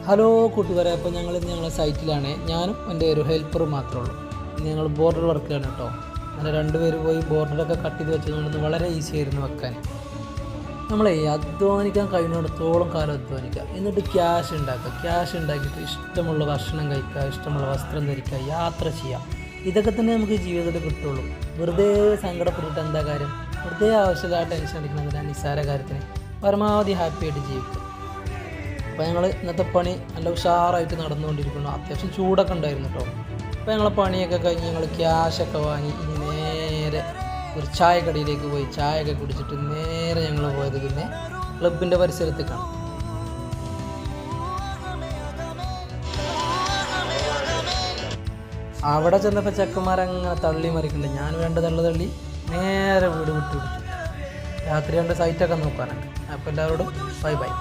Hello കൂട്ടുകാരെ, അപ്പോൾ ഞങ്ങളിന്ന് ഞങ്ങളുടെ സൈറ്റിലാണ്. ഞാനും എൻ്റെ ഒരു ഹെൽപ്പറും മാത്രമേ ഉള്ളൂ. ഞങ്ങൾ ബോർഡർ വർക്കാണ് കേട്ടോ. അങ്ങനെ രണ്ടുപേര് പോയി ബോർഡറൊക്കെ കട്ട് ചെയ്ത് വെച്ചതുകൊണ്ട് വളരെ ഈസി ആയിരുന്നു വെക്കാൻ. നമ്മളെ അധ്വാനിക്കാൻ കഴിയുന്നിടത്തോളം കാലം അധ്വാനിക്കുക, എന്നിട്ട് ക്യാഷ് ഉണ്ടാക്കുക. ക്യാഷ് ഉണ്ടാക്കിയിട്ട് ഇഷ്ടമുള്ള ഭക്ഷണം കഴിക്കുക, ഇഷ്ടമുള്ള വസ്ത്രം ധരിക്കുക, യാത്ര ചെയ്യുക. ഇതൊക്കെ തന്നെ നമുക്ക് ജീവിതത്തിൽ കിട്ടുള്ളൂ. വെറുതെ സങ്കടപ്പെട്ടിട്ട് എന്താ കാര്യം? വെറുതെ ആവശ്യമില്ലാത്ത ടെൻഷൻ അടിക്കുന്ന നിസ്സാര കാര്യത്തിന് പരമാവധി ഹാപ്പി ആയിട്ട് ജീവിക്കുക. അപ്പോൾ ഞങ്ങൾ ഇന്നത്തെ പണി നല്ല ഉഷാറായിട്ട് നടന്നുകൊണ്ടിരിക്കുന്നു. അത്യാവശ്യം ചൂടൊക്കെ ഉണ്ടായിരുന്നു കേട്ടോ. അപ്പോൾ ഞങ്ങളെ പണിയൊക്കെ കഴിഞ്ഞ് ഞങ്ങൾ ക്യാഷൊക്കെ വാങ്ങി ഇനി നേരെ ഒരു ചായക്കടയിലേക്ക് പോയി ചായയൊക്കെ കുടിച്ചിട്ട് നേരെ ഞങ്ങൾ പോയത് പിന്നെ ക്ലബിൻ്റെ പരിസരത്തേക്കാണ്. അവിടെ ചെന്നപ്പോൾ ചെക്കന്മാരങ്ങനെ തള്ളി മറിക്കുന്നുണ്ട്. ഞാൻ വേണ്ട തള്ളി നേരെ വീട് വിട്ടു പിടിച്ചു. രാത്രി രണ്ട് സൈറ്റൊക്കെ നോക്കാനുണ്ട്. അപ്പോൾ എല്ലാവരോടും ബൈ ബൈ.